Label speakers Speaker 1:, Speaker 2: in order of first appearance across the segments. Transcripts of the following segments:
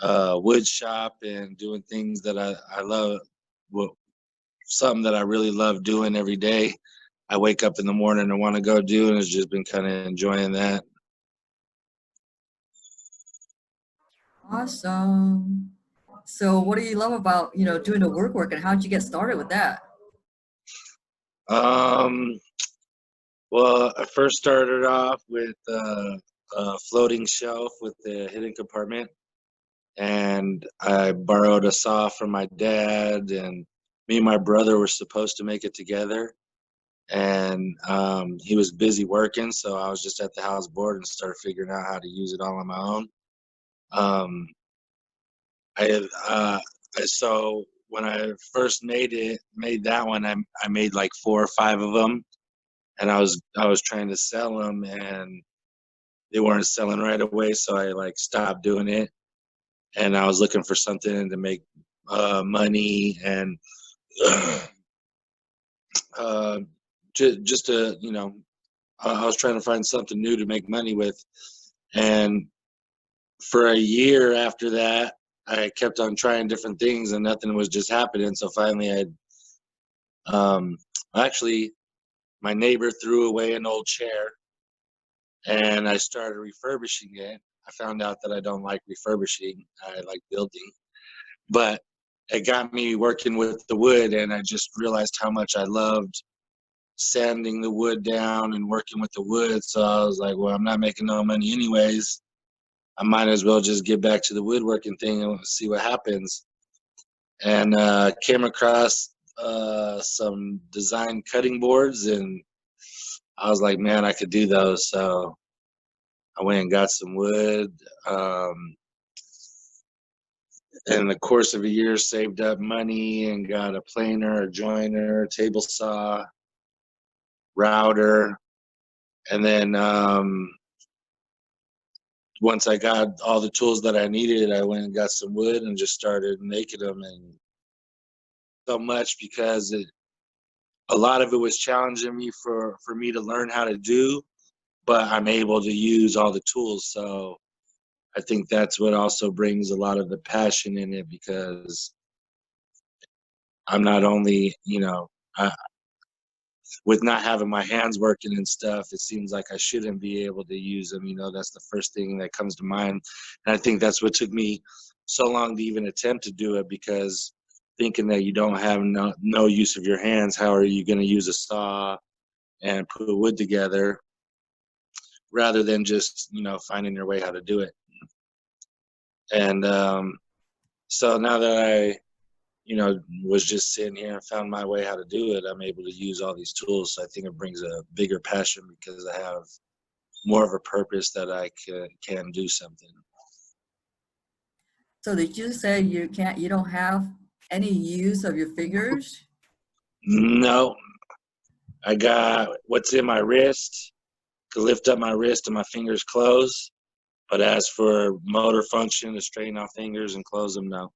Speaker 1: wood shop and doing things that I love. Well, something that I really love doing every day. I wake up in the morning and want to go do, and it's just been kind of enjoying that.
Speaker 2: Awesome. So what do you love about, doing the WoodWork, and how did you get started with that?
Speaker 1: Um, well, I first started off with a floating shelf with the hidden compartment, and I borrowed a saw from my dad, and me and my brother were supposed to make it together, and he was busy working, so I was just at the house bored and started figuring out how to use it all on my own. Um, I so when I first made that one, I made like 4 or 5 of them, and I was trying to sell them, and they weren't selling right away, so I like stopped doing it, and I was looking for something to make money and uh, just to I was trying to find something new to make money with, and for a year after that, I kept on trying different things, and nothing was just happening. So finally, um, actually, my neighbor threw away an old chair, and I started refurbishing it. I found out that I don't like refurbishing; I like building. But it got me working with the wood, and I just realized how much I loved sanding the wood down and working with the wood. So I was like, well, I'm not making no money anyways. I might as well just get back to the woodworking thing and see what happens. And came across some design cutting boards, and I was like, man, I could do those. So I went and got some wood. In the course of a year, saved up money and got a planer, a joiner, table saw, router, and then once I got all the tools that I needed, I went and got some wood and just started making them. And so much because a lot of it was challenging me for me to learn how to do, but I'm able to use all the tools. So I think that's what also brings a lot of the passion in it, because I'm not only, with not having my hands working and stuff, it seems like I shouldn't be able to use them. That's the first thing that comes to mind. And I think that's what took me so long to even attempt to do it, because thinking that you don't have no use of your hands, how are you going to use a saw and put wood together, rather than just, finding your way how to do it. And so now that I was just sitting here and found my way how to do it, I'm able to use all these tools. So I think it brings a bigger passion, because I have more of a purpose that I can do something.
Speaker 2: So did you say you don't have any use of your fingers?
Speaker 1: No, I got what's in my wrist, could lift up my wrist and my fingers close. But as for motor function, to straighten off fingers and close them, no.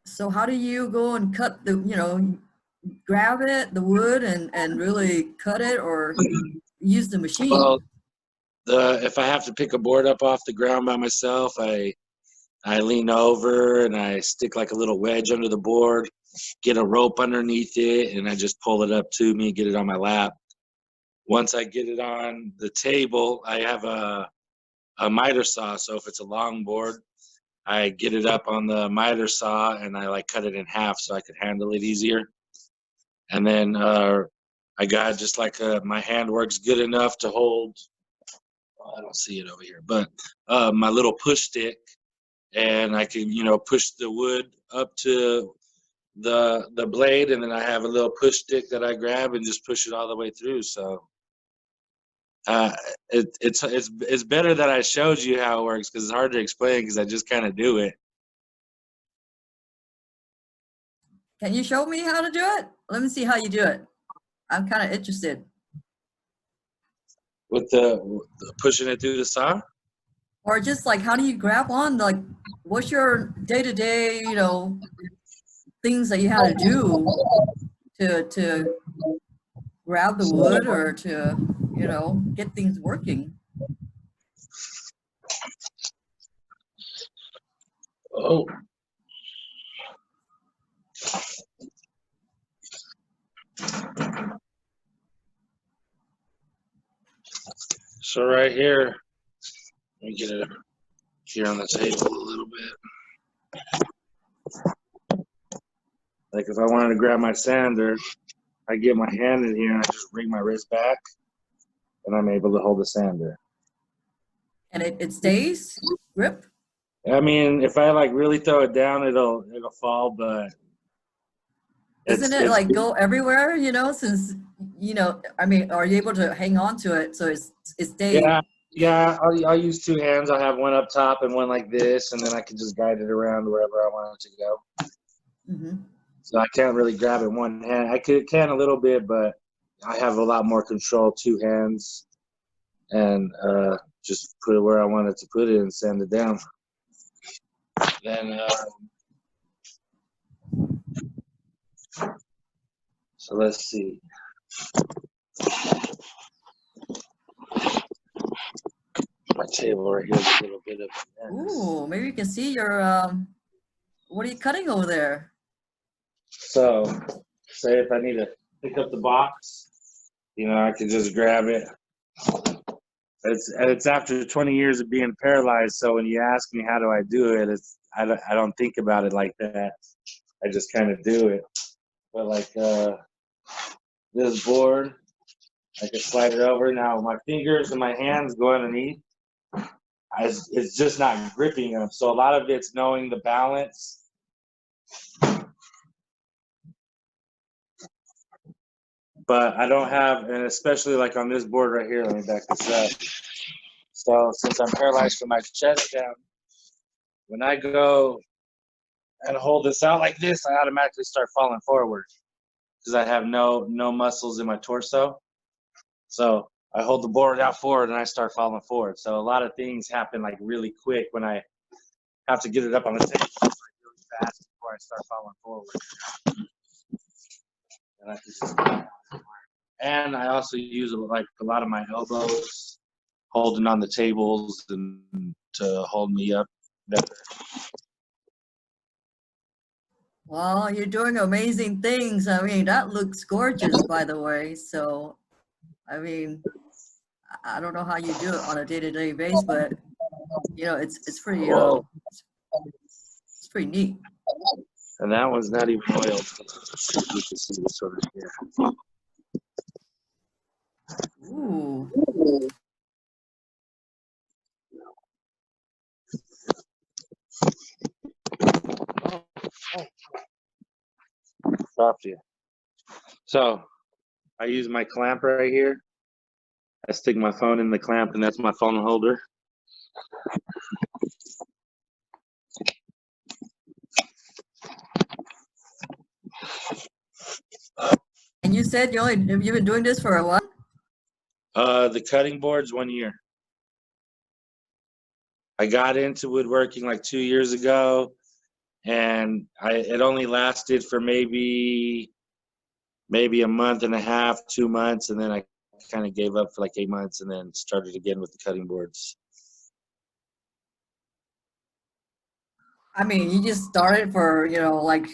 Speaker 2: So how do you go and cut grab the wood and really cut it, or use the machine?
Speaker 1: Well, if I have to pick a board up off the ground by myself, I lean over and I stick like a little wedge under the board, get a rope underneath it, and I just pull it up to me, get it on my lap. Once I get it on the table, I have a miter saw. So if it's a long board, I get it up on the miter saw and I like cut it in half so I could handle it easier. And then I got just like my hand works good enough to hold. Well, I don't see it over here, but my little push stick, and I can push the wood up to the blade, and then I have a little push stick that I grab and just push it all the way through. So it's better that I showed you how it works, because it's hard to explain because I just kind of do it.
Speaker 2: Can you show me how to do it? Let me see how you do it. I'm kind of interested.
Speaker 1: With the pushing it through the saw?
Speaker 2: Or just like, how do you grab on? Like, what's your day-to-day, things that you have to do to grab the wood, or to, get things working?
Speaker 1: Oh. So right here, let me get it here on the table a little bit. Like if I wanted to grab my sander, I get my hand in here and I just bring my wrist back, and I'm able to hold the sander.
Speaker 2: And it stays grip?
Speaker 1: I mean, if I like really throw it down, it'll fall, but
Speaker 2: Doesn't it like go everywhere, you know, since, you know, I mean, are you able to hang on to it so it stays?
Speaker 1: Yeah. I'll use two hands. I'll have one up top and one like this, and then I can just guide it around wherever I want it to go.
Speaker 2: Mm-hmm.
Speaker 1: So I can't really grab it one hand. I can a little bit, but I have a lot more control, two hands, and just put it where I wanted to put it and sand it down. Then, so let's see. My table right here is a little bit of a mess.
Speaker 2: Ooh, maybe you can see your, what are you cutting over there?
Speaker 1: So, say if I need to pick up the box, you know, I can just grab it. It's after 20 years of being paralyzed, so when you ask me how do I do it, I don't think about it like that. I just kind of do it. But like this board, I can slide it over. Now my fingers and my hands go underneath. It's just not gripping them. So a lot of it's knowing the balance. But I don't have, and especially like on this board right here, let me back this up. So since I'm paralyzed from my chest down, when I go and hold this out like this, I automatically start falling forward because I have no muscles in my torso. So I hold the board out forward and I start falling forward. So a lot of things happen like really quick when I have to get it up on the table like really fast before I start falling forward. And I can just, and I also use like a lot of my elbows holding on the tables and to hold me up better.
Speaker 2: Well, you're doing amazing things. I mean, that looks gorgeous, by the way. So, I mean, I don't know how you do it on a day-to-day basis, but you know, it's pretty it's pretty neat.
Speaker 1: And that one's not even oiled. You can see this one right here.
Speaker 2: Ooh.
Speaker 1: Dropped you. So I use my clamp right here. I stick my phone in the clamp, and that's my phone holder.
Speaker 2: And you said you've been doing this for a while?
Speaker 1: The cutting board's 1 year. I got into woodworking like 2 years ago, and it only lasted for maybe a month and a half, 2 months, and then I kind of gave up for like 8 months and then started again with the cutting boards.
Speaker 2: I mean, you just started for, you know, like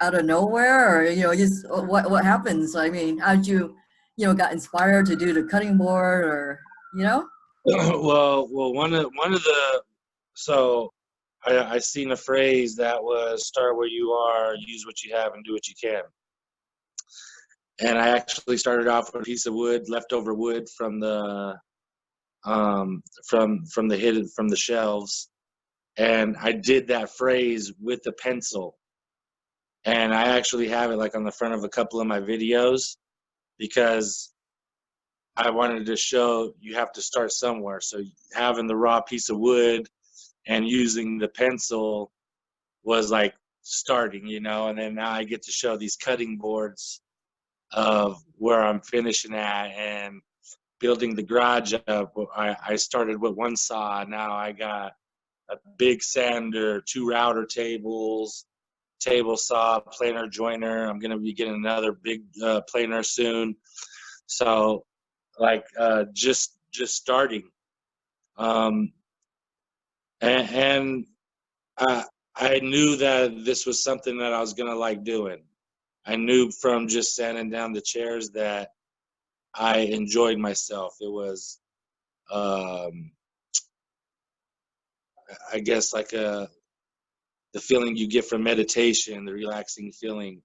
Speaker 2: out of nowhere, or, you know, just what happens? I mean, how'd you, you know, got inspired to do the cutting board, or, you know?
Speaker 1: well, one of the, so I seen a phrase that was start where you are, use what you have, and do what you can. And I actually started off with a piece of wood, leftover wood from the from the shelves, and I did that phrase with a pencil. And I actually have it like on the front of a couple of my videos because I wanted to show you have to start somewhere. So having the raw piece of wood and using the pencil was like starting, you know, and then now I get to show these cutting boards of where I'm finishing at and building the garage up. I started with one saw. Now I got a big sander, 2 router tables, table saw, planer joiner. I'm going to be getting another big planer soon. So like just starting. And I I knew that this was something that I was gonna like doing. I knew from just sanding down the chairs that I enjoyed myself. It was, um, I guess, like the feeling you get from meditation, the relaxing feeling.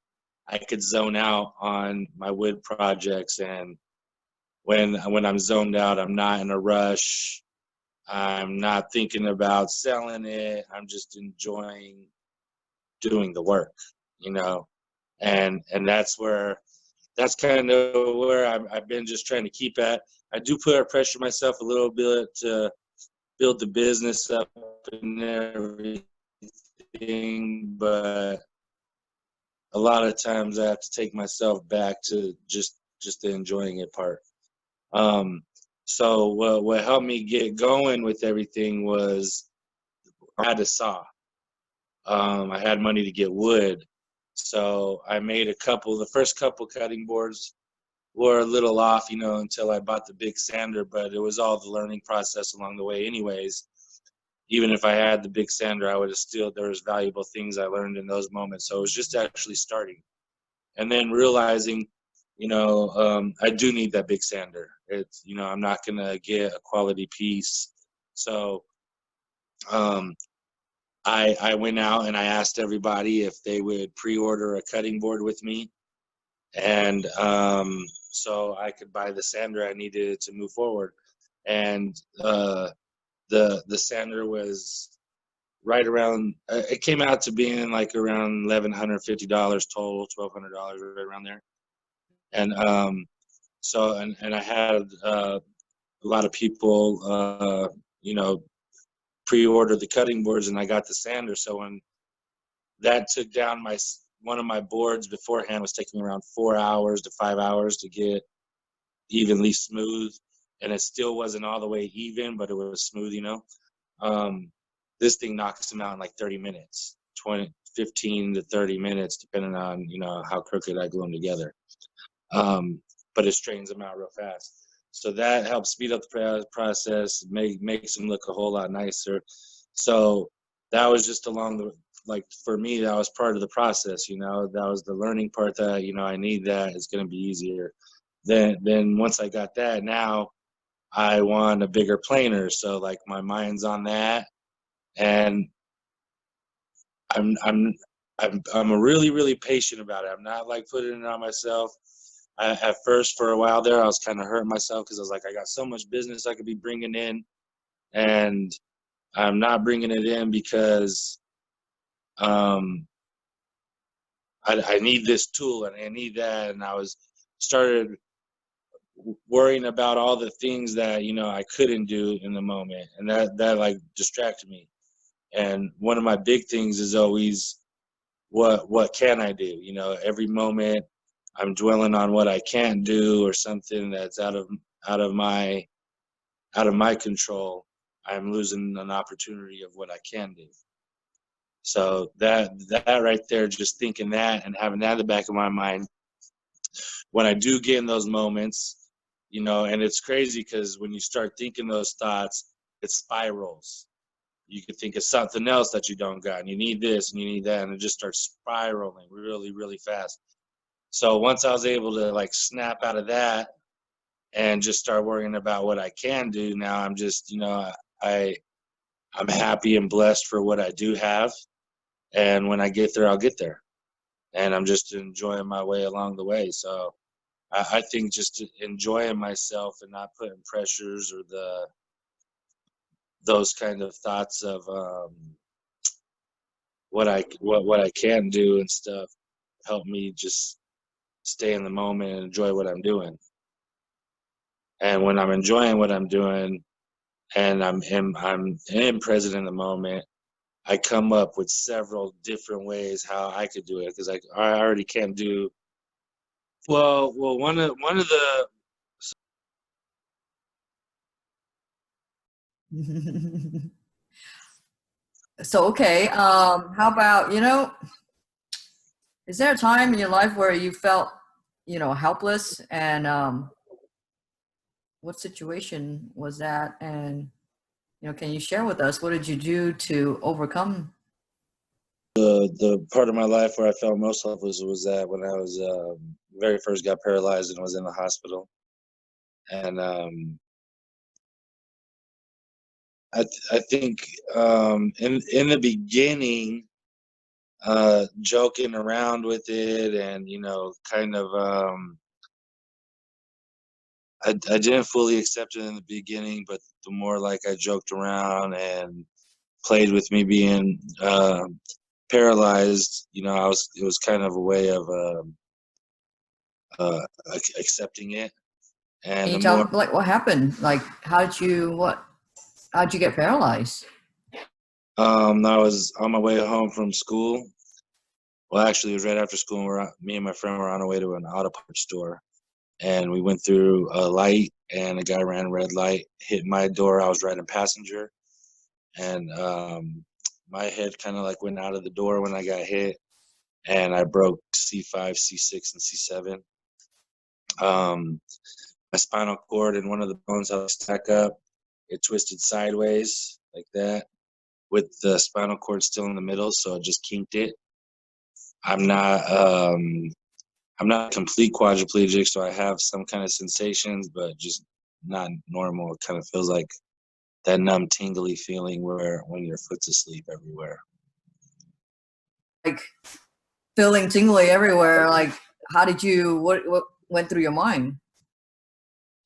Speaker 1: I could zone out on my wood projects, and when I'm zoned out, I'm not in a rush. I'm not thinking about selling it. I'm just enjoying doing the work, you know, and that's kind of where I've been just trying to keep at. I do put pressure myself a little bit to build the business up and everything, but a lot of times I have to take myself back to just the enjoying it part. Um, so what helped me get going with everything was I had a saw. I had money to get wood, so I made the first couple cutting boards were a little off, you know, until I bought the big sander, but it was all the learning process along the way anyways. Even if I had the big sander, I would have still, there was valuable things I learned in those moments. So it was just actually starting. And then realizing, you know, I do need that big sander. It's, you know, I'm not going to get a quality piece. So um, I went out and I asked everybody if they would pre-order a cutting board with me. And so I could buy the sander I needed to move forward. And the sander was right around, it came out to being like around $1,150 total, $1,200, right around there. And so and I had a lot of people you know, pre-order the cutting boards, and I got the sander. So when that took down one of my boards beforehand was taking around 4 hours to 5 hours to get evenly smooth, and it still wasn't all the way even, but it was smooth, you know. This thing knocks them out in like 30 minutes, 15 to 30 minutes, depending on, you know, how crooked I glue them together. But it straightens them out real fast. So that helps speed up the process, makes them look a whole lot nicer. So that was just along the, like, for me, that was part of the process, you know. That was the learning part that, you know, I need that. It's going to be easier. Then once I got that, now I want a bigger planer. So like my mind's on that, and I'm I'm I'm really really patient about it. I'm not like putting it on myself. At first, for a while there, I was kind of hurting myself because I was like, I got so much business I could be bringing in, and I'm not bringing it in because um, I need this tool and I need that, and I was started worrying about all the things that, you know, I couldn't do in the moment, and that like distracted me. And one of my big things is always what can I do? You know, every moment I'm dwelling on what I can't do or something that's out of my out of my control. I'm losing an opportunity of what I can do. So that right there, just thinking that and having that in the back of my mind, when I do get in those moments, you know, and it's crazy because when you start thinking those thoughts, it spirals. You could think of something else that you don't got, and you need this and you need that, and it just starts spiraling really, really fast. So once I was able to like snap out of that and just start worrying about what I can do, now I'm just, you know, I'm happy and blessed for what I do have, and when I get there, I'll get there, and I'm just enjoying my way along the way. So I think just enjoying myself and not putting pressures or those kind of thoughts of what I can do and stuff help me just stay in the moment and enjoy what I'm doing. And when I'm enjoying what I'm doing and I'm present in the moment, I come up with several different ways how I could do it because I already can't do well. One of the
Speaker 2: So, okay, how about, you know, is there a time in your life where you felt, you know, helpless, and what situation was that? And, you know, can you share with us what did you do to overcome
Speaker 1: the part of my life where I felt most helpless was that when I was very first got paralyzed and was in the hospital. And I think in the beginning, joking around with it, and kind of I didn't fully accept it in the beginning, but the more like I joked around and played with me being paralyzed, it was kind of a way of accepting it.
Speaker 2: Can
Speaker 1: And
Speaker 2: you
Speaker 1: the
Speaker 2: tell
Speaker 1: more
Speaker 2: like what happened? Like how'd you get paralyzed?
Speaker 1: I was on my way home from school. Well, actually, it was right after school. And me and my friend were on our way to an auto parts store, and we went through a light, and a guy ran a red light, hit my door. I was riding passenger, and my head kind of like went out of the door when I got hit, and I broke C5, C6, and C7. My spinal cord and one of the bones I stack up, it twisted sideways like that, with the spinal cord still in the middle, so it just kinked it. I'm not complete quadriplegic, so I have some kind of sensations, but just not normal. It kind of feels like that numb, tingly feeling where when your foot's asleep everywhere.
Speaker 2: Like feeling tingly everywhere. Like how did you what went through your mind?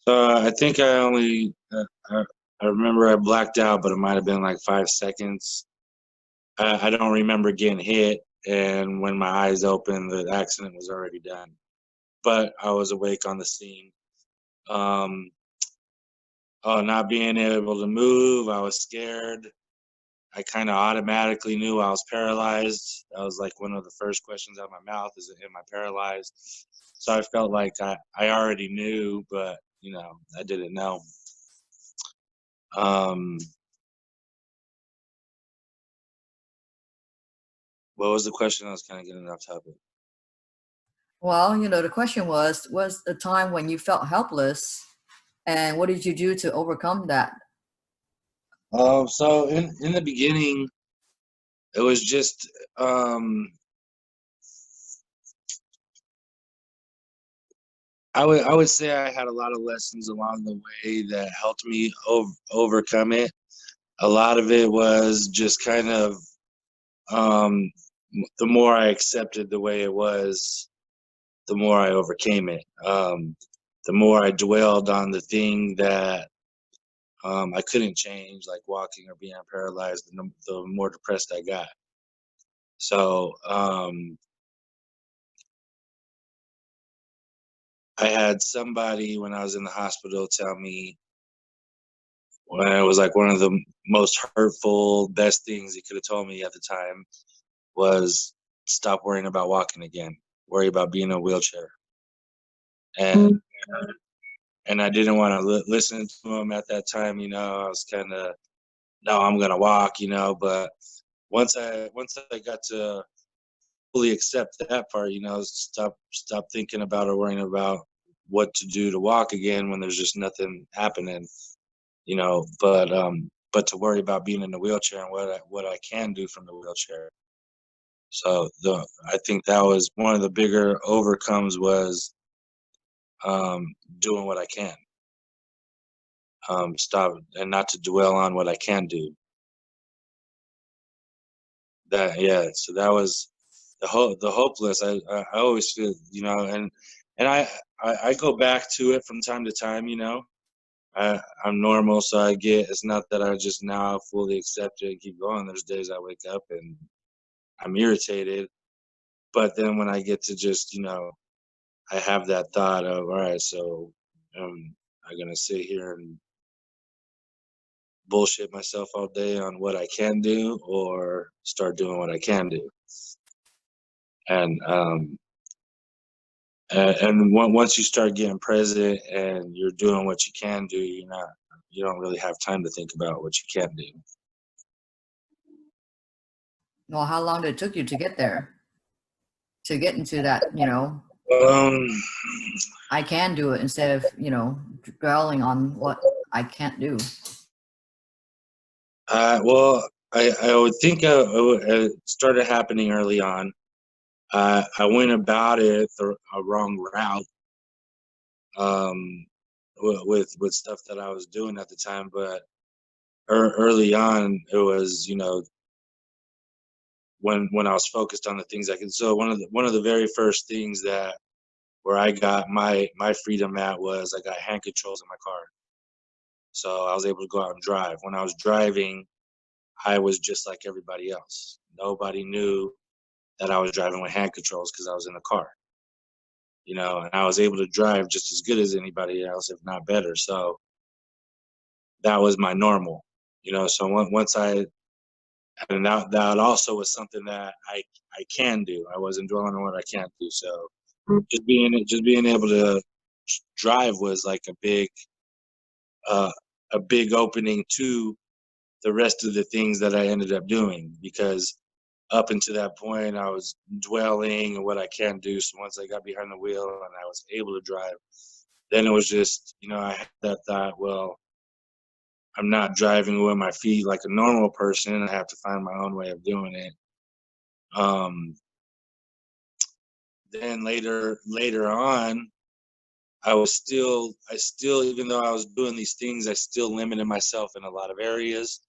Speaker 1: So I think I only I remember I blacked out, but it might have been like 5 seconds. I don't remember getting hit, and when my eyes opened, the accident was already done. But I was awake on the scene. Not being able to move, I was scared. I kind of automatically knew I was paralyzed. That was like one of the first questions out of my mouth: is, am I paralyzed? So I felt like I already knew, but I didn't know. What was the question? I was kind of getting off topic.
Speaker 2: Well, the question was the time when you felt helpless, and what did you do to overcome that?
Speaker 1: So in the beginning, it was just I would say I had a lot of lessons along the way that helped me overcome it. A lot of it was just kind of the more I accepted the way it was, the more I overcame it. The more I dwelled on the thing that I couldn't change, like walking or being paralyzed, the more depressed I got. So I had somebody when I was in the hospital tell me, when it was like one of the most hurtful, best things he could have told me at the time was, stop worrying about walking again. Worry about being in a wheelchair. And I didn't want to listen to him at that time. I was kind of, no, I'm gonna walk. But once I got to fully accept that part, stop thinking about or worrying about what to do to walk again when there's just nothing happening. But to worry about being in the wheelchair and what I can do from the wheelchair. So I think that was one of the bigger overcomes, was doing what I can. Stop and not to dwell on what I can do. So that was the hopeless. I always feel, and I go back to it from time to time. I'm normal, so it's not that I just now fully accept it and keep going. There's days I wake up and I'm irritated, but then when I get to just, I have that thought of, all right, so I'm gonna sit here and bullshit myself all day on what I can do, or start doing what I can do. And once you start getting present and you're doing what you can do, you don't really have time to think about what you can't do.
Speaker 2: Well, how long did it took you to get there? To get into that, I can do it, instead of, dwelling on what I can't do.
Speaker 1: Well, I would think it started happening early on. I went about it a wrong route, um, with stuff that I was doing at the time. But early on, it was, you know, when I was focused on the things I could. So one of the very first things that where I got my freedom at was I got hand controls in my car. So I was able to go out and drive. When I was driving, I was just like everybody else. Nobody knew that I was driving with hand controls because I was in the car, you know, and I was able to drive just as good as anybody else, if not better. So that was my normal, you know. So once I, and that also was something that I can do. I wasn't dwelling on what I can't do. So just being able to drive was like uh, a big opening to the rest of the things that I ended up doing, because up until that point I was dwelling on what I can't do. So once I got behind the wheel and I was able to drive, then it was just, you know, I had that thought, well, I'm not driving with my feet like a normal person. I have to find my own way of doing it. Um, then later on, I still, even though I was doing these things, I still limited myself in a lot of areas,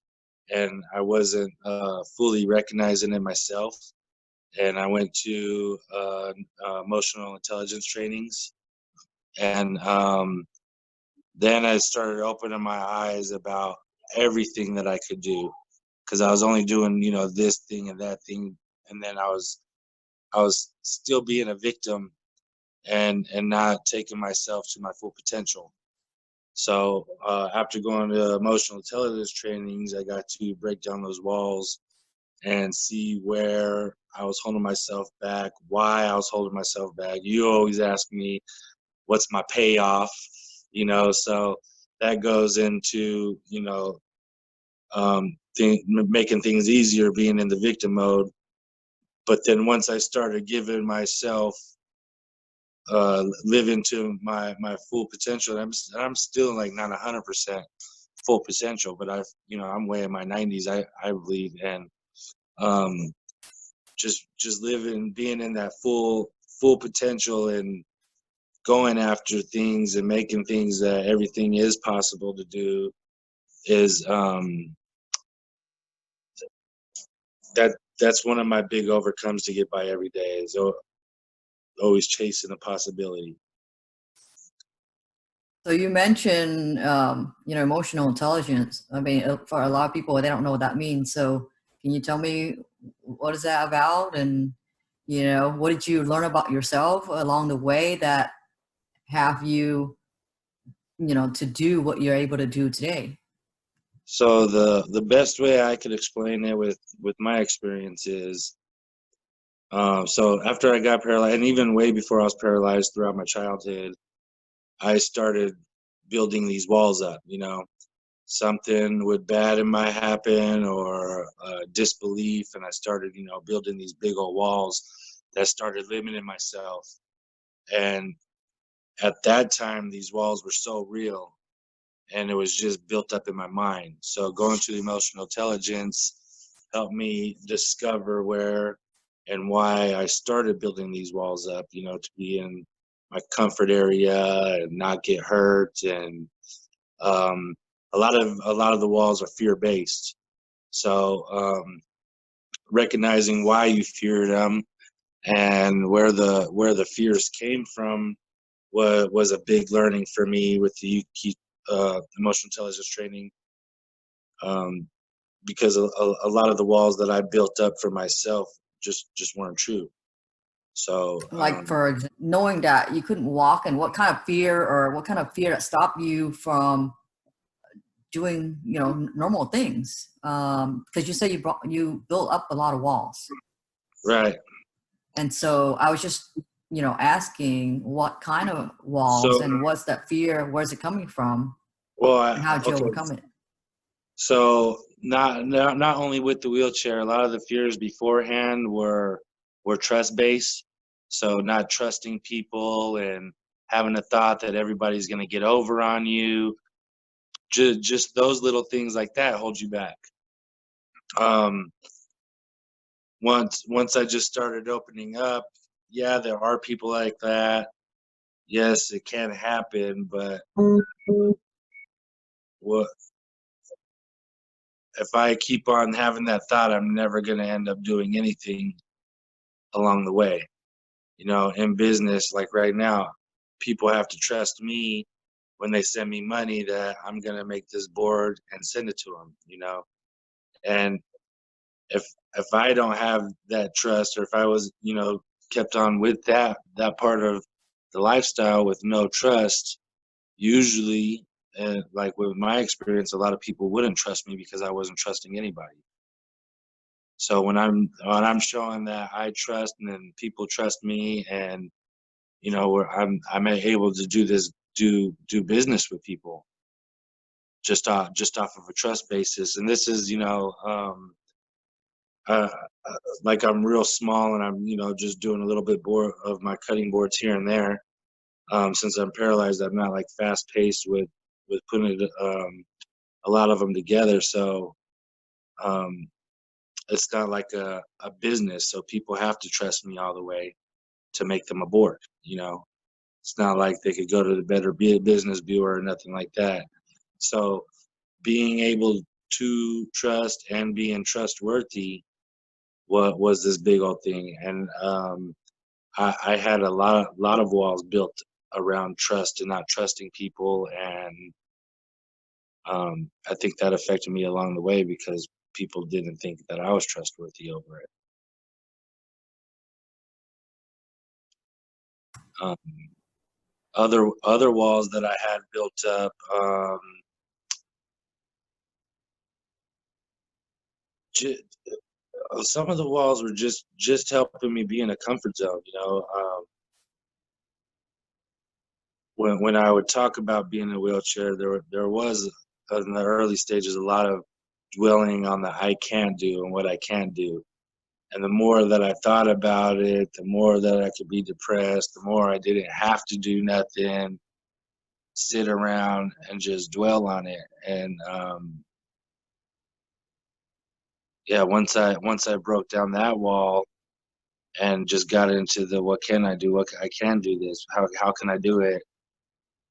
Speaker 1: and I wasn't fully recognizing it myself. And I went to emotional intelligence trainings, and then I started opening my eyes about everything that I could do, because I was only doing, you know, this thing and that thing, and then I was still being a victim and not taking myself to my full potential. So after going to emotional intelligence trainings, I got to break down those walls and see where I was holding myself back, why I was holding myself back. You always ask me, what's my payoff? You know, so that goes into, you know, making things easier being in the victim mode. But then once I started giving myself, live into my full potential, I'm still like not 100% full potential, but you know, I'm way in my 90s, I believe. And um, just living, being in that full potential and going after things and making things that everything is possible to do is that's one of my big overcomes to get by every day, is always chasing a possibility.
Speaker 2: So you mentioned, you know, emotional intelligence. I mean, for a lot of people, they don't know what that means. So can you tell me what is that about? And, you know, what did you learn about yourself along the way that have you, you know, to do what you're able to do today?
Speaker 1: So the best way I could explain it with my experience is, so after I got paralyzed, and even way before I was paralyzed throughout my childhood, I started building these walls up. You know, something would bad in my happen, or disbelief, and I started, you know, building these big old walls that started limiting myself. And at that time, these walls were so real, and it was just built up in my mind. So going to the emotional intelligence helped me discover where and why I started building these walls up, you know, to be in my comfort area and not get hurt. And um, a lot of the walls are fear based. So recognizing why you fear them and where the fears came from was a big learning for me with the emotional intelligence training, um, because a lot of the walls that I built up for myself just weren't true. So
Speaker 2: Like knowing that you couldn't walk, and what kind of fear, or what kind of fear that stopped you from doing, you know, normal things? Because you said you built up a lot of walls.
Speaker 1: right.
Speaker 2: And so I was just, you know, asking what kind of walls,
Speaker 1: So
Speaker 2: and what's that fear? Where's it coming from?
Speaker 1: well,
Speaker 2: And how did you
Speaker 1: okay.
Speaker 2: overcome it?
Speaker 1: So not only with the wheelchair, a lot of the fears beforehand were trust based. So not trusting people and having a thought that everybody's going to get over on you. Just those little things like that hold you back. Um, once I just started opening up, yeah, there are people like that. Yes, it can happen, but what if I keep on having that thought? I'm never going to end up doing anything along the way. You know, in business, like right now, people have to trust me when they send me money that I'm going to make this board and send it to them, you know. And if I don't have that trust, or if I was, you know, kept on with that part of the lifestyle with no trust, usually, like with my experience, a lot of people wouldn't trust me because I wasn't trusting anybody. So when I'm showing that I trust, and then people trust me, and you know, where I'm able to do business with people just off of a trust basis. And this is, you know, uh, like I'm real small, and I'm, you know, just doing a little bit more of my cutting boards here and there. Since I'm paralyzed, I'm not like fast paced with putting a lot of them together. So um, it's not like a business. So people have to trust me all the way to make them a board. You know, it's not like they could go to the Better Business Bureau or nothing like that. So being able to trust and being trustworthy, what was this big old thing. And I had a lot of walls built around trust and not trusting people. And I think that affected me along the way because people didn't think that I was trustworthy over it. Um, other walls that I had built up, j- some of the walls were just helping me be in a comfort zone. You know, when I would talk about being in a wheelchair, there was in the early stages a lot of dwelling on the I can't do and what I can't do. And the more that I thought about it, the more that I could be depressed, the more I didn't have to do nothing, sit around and just dwell on it. And yeah, once I broke down that wall and just got into the what can I do? What I can do this. How can I do it?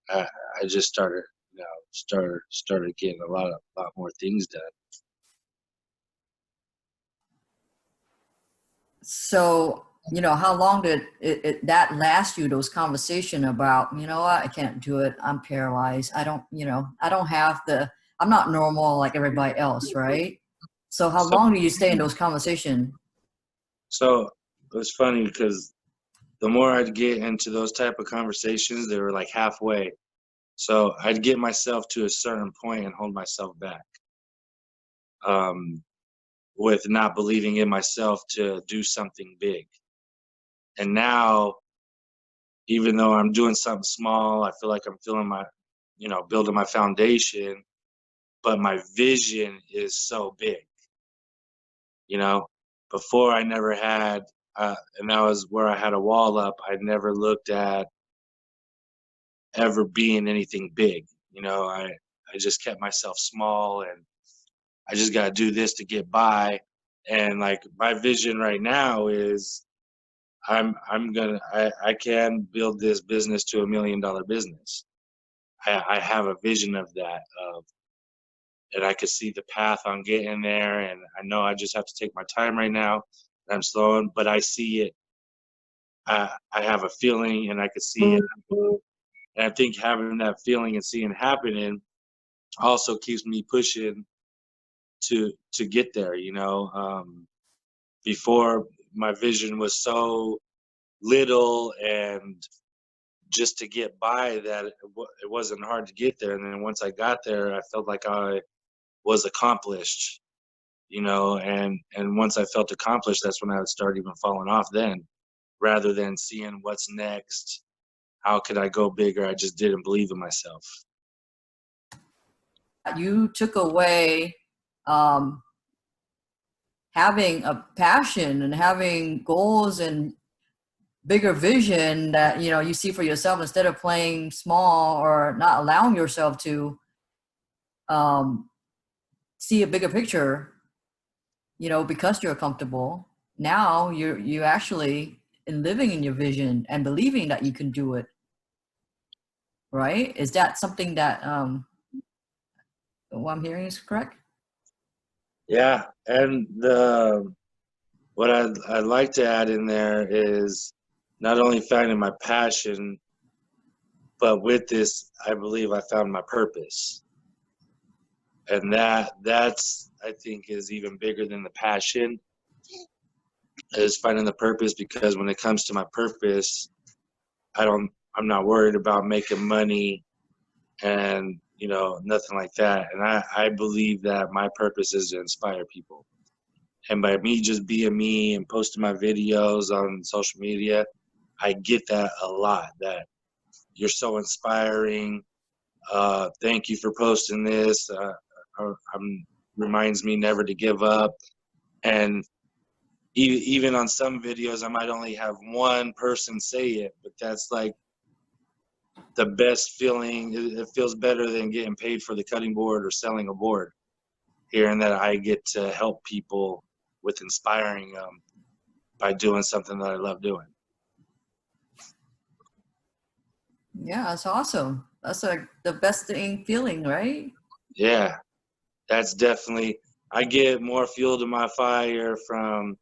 Speaker 1: I, I just started, you know, started getting a lot more things done.
Speaker 2: So, you know, how long did that last you, those conversation about, you know what, I can't do it. I'm paralyzed. I don't, you know, I don't have I'm not normal like everybody else, right? So how
Speaker 1: So
Speaker 2: long do you stay in those conversations?
Speaker 1: so it was funny because the more I'd get into those type of conversations, they were like halfway. So I'd get myself to a certain point and hold myself back, with not believing in myself to do something big. And now, even though I'm doing something small, I feel like I'm feeling my, you know, building my foundation, but my vision is so big. You know, before I never had, and that was where I had a wall up. I never looked at ever being anything big. You know, I just kept myself small, and I just got to do this to get by. And like my vision right now is I can build this business to $1 million business. I have a vision of that, and I could see the path on getting there. And I know I just have to take my time right now. I'm slowing, but I see it. I have a feeling, and I could see it. And I think having that feeling and seeing it happening also keeps me pushing to get there. You know, before my vision was so little and just to get by that it wasn't hard to get there. And then once I got there, I felt like I was accomplished, you know. And once I felt accomplished, that's when I would start even falling off then, rather than seeing what's next. How could I go bigger? I just didn't believe in myself.
Speaker 2: You took away um, having a passion and having goals and bigger vision that, you know, you see for yourself instead of playing small or not allowing yourself to um, see a bigger picture. you know, because you're comfortable, now you actually in living in your vision and believing that you can do it, right? Is that something that what I'm hearing is correct?
Speaker 1: Yeah, and what I'd like to add in there is not only finding my passion, but with this, I believe I found my purpose, and that's I think is even bigger than the passion, is finding the purpose. Because when it comes to my purpose, I'm not worried about making money and nothing like that. And I believe that my purpose is to inspire people. And by me just being me and posting my videos on social media, I get that a lot, that you're so inspiring. Thank you for posting this. Reminds me never to give up. And even on some videos, I might only have one person say it, but that's like the best feeling. It feels better than getting paid for the cutting board or selling a board. Hearing that I get to help people with inspiring them by doing something that I love doing.
Speaker 2: Yeah, that's awesome. That's like the best thing feeling, right?
Speaker 1: Yeah, that's definitely, I get more fuel to my fire from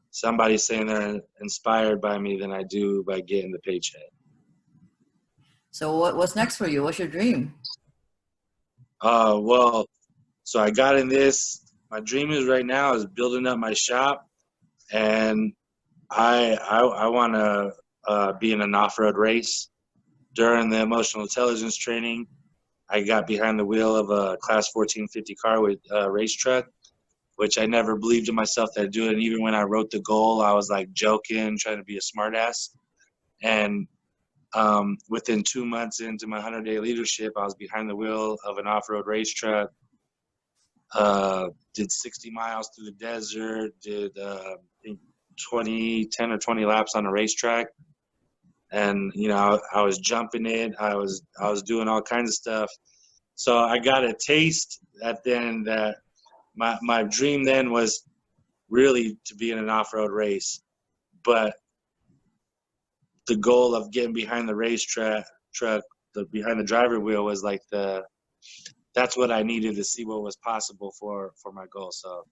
Speaker 1: somebody saying they're inspired by me than I do by getting the paycheck.
Speaker 2: So what's next for you? What's your dream?
Speaker 1: Well, so I got in this. My dream is right now is building up my shop, and I want to be in an off-road race. During the emotional intelligence training, I got behind the wheel of a class 1450 car with a race truck, which I never believed in myself that I'd do it. And even when I wrote the goal, I was like joking, trying to be a smartass. And within 2 months into my 100-day leadership, I was behind the wheel of an off-road race truck. Did 60 miles through the desert. Did I think 10 or 20 laps on a racetrack. And I was jumping it. I was doing all kinds of stuff. So I got a taste at then that my dream then was really to be in an off-road race. But the goal of getting behind the racetrack, behind the driver wheel, was like that's what I needed to see what was possible for my goal. So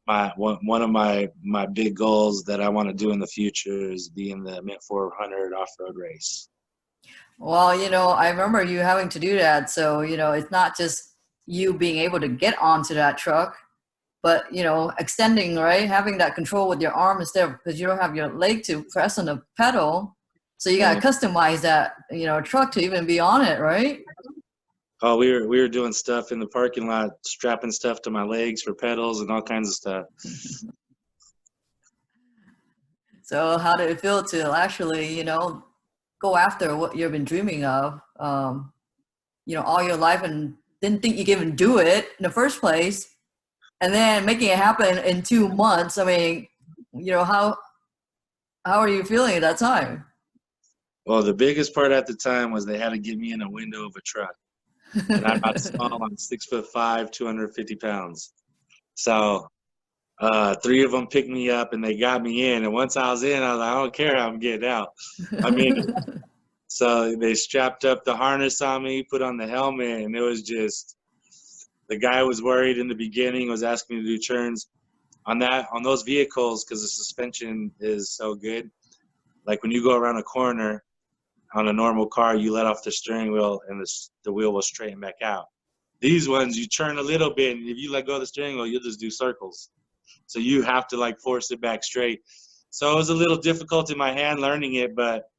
Speaker 1: one of my big goals that I want to do in the future is be in the Mint 400 off-road race.
Speaker 2: Well, I remember you having to do that. So, it's not just you being able to get onto that truck, but, extending, right? Having that control with your arm instead of, because you don't have your leg to press on the pedal. So you got to customize that, truck to even be on it, right?
Speaker 1: Oh, we were doing stuff in the parking lot, strapping stuff to my legs for pedals and all kinds of stuff.
Speaker 2: So how did it feel to actually, go after what you've been dreaming of, all your life, and didn't think you could even do it in the first place, and then making it happen in 2 months? I mean, how are you feeling at that time?
Speaker 1: Well, the biggest part at the time was they had to get me in a window of a truck. And I'm about small. I'm 6'5", 250 pounds. So 3 of them picked me up and they got me in. And once I was in, I was like, I don't care how I'm getting out. I mean, so they strapped up the harness on me, put on the helmet, and it was just, the guy was worried in the beginning, was asking me to do turns on those vehicles, because the suspension is so good. Like when you go around a corner on a normal car, you let off the steering wheel and the wheel will straighten back out. These ones, you turn a little bit, and if you let go of the steering wheel, you'll just do circles. So you have to like force it back straight. So it was a little difficult in my hand learning it, but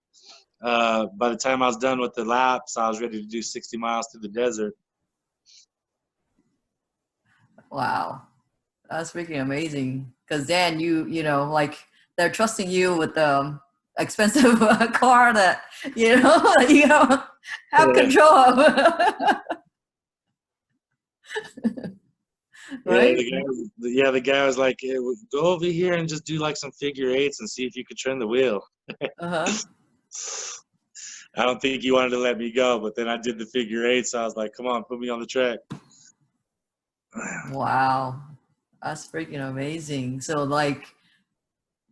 Speaker 1: by the time I was done with the laps, I was ready to do 60 miles through the desert.
Speaker 2: Wow, that's freaking amazing. Because then like they're trusting you with the expensive car that you have control of. Right?
Speaker 1: The guy was like, hey, go over here and just do like some figure eights and see if you could turn the wheel.
Speaker 2: Uh-huh.
Speaker 1: I don't think he wanted to let me go, but then I did the figure eights. So I was like, come on, put me on the track.
Speaker 2: Wow. That's freaking amazing. So like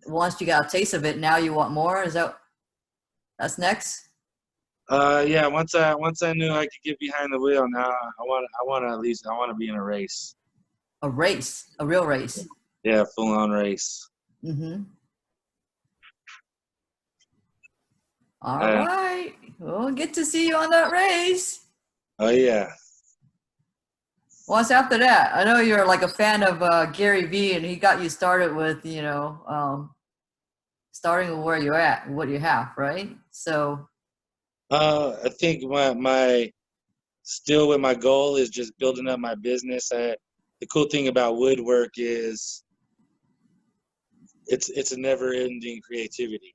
Speaker 2: once you got a taste of it, now you want more? Is that's next?
Speaker 1: Yeah, once I knew I could get behind the wheel, now I want to be in a race.
Speaker 2: A race, a real race.
Speaker 1: Yeah, full on race.
Speaker 2: Mm-hmm. All
Speaker 1: Uh,
Speaker 2: right. We'll get to see you on that race.
Speaker 1: oh yeah.
Speaker 2: What's after that? I know you're like a fan of Gary Vee, and he got you started with, starting with where you're at, what you have, right? So,
Speaker 1: I think my still with my goal is just building up my business. The cool thing about woodwork is it's a never-ending creativity.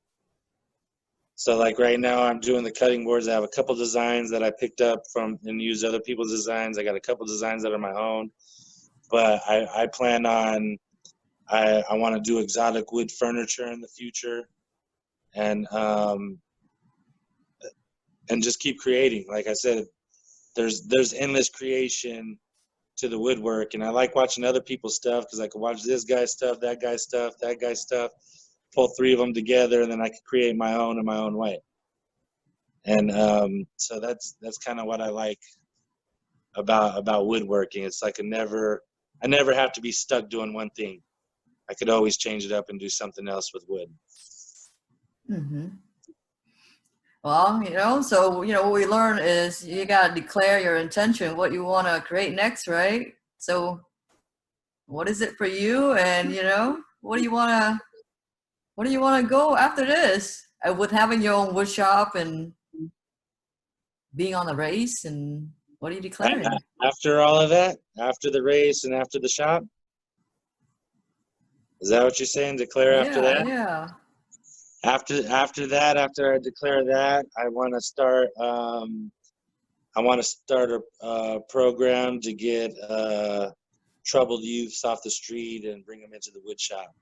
Speaker 1: So like right now I'm doing the cutting boards. I have a couple designs that I picked up from and used other people's designs. I got a couple designs that are my own, but I plan on I want to do exotic wood furniture in the future, and just keep creating. Like I said, there's endless creation to the woodwork, and I like watching other people's stuff because I can watch this guy's stuff, that guy's stuff, that guy's stuff, pull three of them together, and then I can create my own in my own way. And so that's kind of what I like about woodworking. It's like I never have to be stuck doing one thing. I could always change it up and do something else with wood.
Speaker 2: mm-hmm. Well, so, what we learn is you got to declare your intention, what you want to create next, right? So what is it for you? And, what do you want to go after this with having your own wood shop and being on the race? And what are you declaring?
Speaker 1: After all of that, after the race and after the shop, is that what you're saying? Declare after that?
Speaker 2: Yeah.
Speaker 1: After that, after I declare that, I want to start. I want to start a program to get troubled youths off the street and bring them into the wood shop.